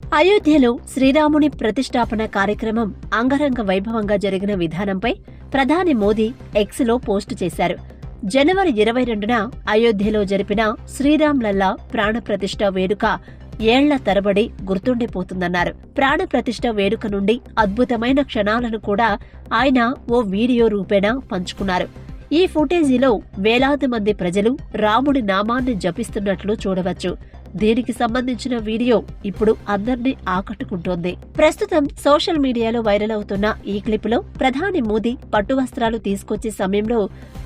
అయోధ్యలో శ్రీరాముని ప్రతిష్టాపన కార్యక్రమం అంగరంగ వైభవంగా జరిగిన విధానంపై ప్రధాని మోదీ ఎక్స్లో పోస్టు చేశారు. జనవరి 22న అయోధ్యలో జరిపిన శ్రీరామ్లల్లా ప్రాణప్రతిష్ఠ వేడుక ఏళ్ల తరబడి గుర్తుండిపోతుందన్నారు. ప్రాణప్రతిష్ఠ వేడుక నుండి అద్భుతమైన క్షణాలను కూడా ఆయన ఓ వీడియో రూపేణా పంచుకున్నారు. ఈ ఫుటేజీలో వేలాది మంది ప్రజలు రాముడి నామాన్ని జపిస్తున్నట్లు చూడవచ్చు. దీనికి సంబంధించిన వీడియో ఇప్పుడు అందర్నీ ఆకట్టుకుంటోంది. ప్రస్తుతం సోషల్ మీడియాలో వైరల్ అవుతున్న ఈ క్లిపులో ప్రధాని మోదీ పట్టు వస్త్రాలు తీసుకొచ్చే సమయంలో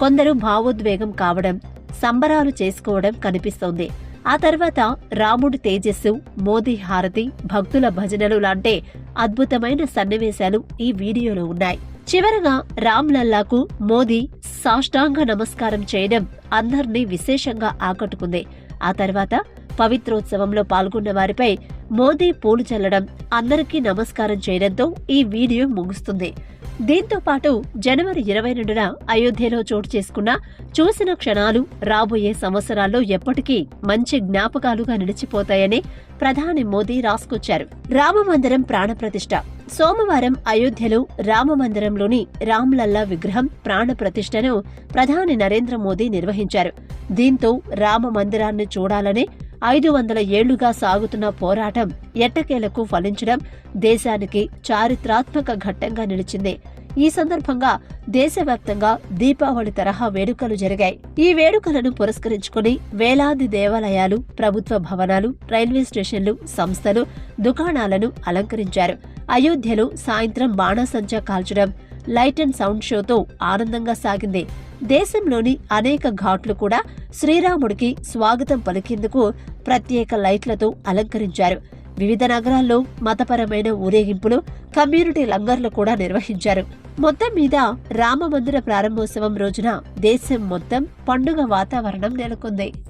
కొందరు భావోద్వేగం కావడం, సంబరాలు చేసుకోవడం కనిపిస్తోంది. ఆ తర్వాత రాముడి తేజస్సు, మోదీ హారతి, భక్తుల భజనలు లాంటి అద్భుతమైన సన్నివేశాలు ఈ వీడియోలో ఉన్నాయి. చివరగా రామ్లల్లాకు మోదీ సాష్టాంగ నమస్కారం చేయడం అందర్నీ విశేషంగా ఆకట్టుకుంది. ఆ తర్వాత పవిత్రోత్సవంలో పాల్గొన్న వారిపై మోదీ పూలు చల్లడం, అందరికీ నమస్కారం చేయడంతో ఈ వీడియో ముగుస్తుంది. దీంతో పాటు జనవరి 22న అయోధ్యలో చోటు చేసుకున్న చూసిన క్షణాలు రాబోయే సంవత్సరాల్లో ఎప్పటికీ మంచి జ్ఞాపకాలుగా నిలిచిపోతాయని ప్రధాని మోదీ రాసుకొచ్చారు. రామమందిరం ప్రాణప్రతిష్ఠ. సోమవారం అయోధ్యలో రామమందిరంలోని రామ్లల్లా విగ్రహం ప్రాణప్రతిష్ఠను ప్రధాని నరేంద్ర మోదీ నిర్వహించారు. దీంతో రామమందిరాన్ని చూడాలని 500 ఏళ్లుగా సాగుతున్న పోరాటం ఎట్టకేలకు ఫలించడం దేశానికి చారిత్రాత్మక ఘట్టంగా నిలిచింది. ఈ సందర్భంగా దేశవ్యాప్తంగా దీపావళి తరహా వేడుకలు జరిగాయి. ఈ వేడుకలను పురస్కరించుకుని వేలాది దేవాలయాలు, ప్రభుత్వ భవనాలు, రైల్వే స్టేషన్లు, సంస్థలు, దుకాణాలను అలంకరించారు. అయోధ్యలో సాయంత్రం బాణాసంచా కాల్చడం, లైట్ అండ్ సౌండ్ షోతో ఆనందంగా సాగింది. దేశంలోని అనేక ఘాట్లు కూడా శ్రీరాముడికి స్వాగతం పలికేందుకు ప్రత్యేక లైట్లతో అలంకరించారు. వివిధ నగరాల్లో మతపరమైన ఊరేగింపులు, కమ్యూనిటీ లంగర్లు కూడా నిర్వహించారు. మొత్తం మీద రామమందిర ప్రారంభోత్సవం రోజున దేశం మొత్తం పండుగ వాతావరణం నెలకొంది.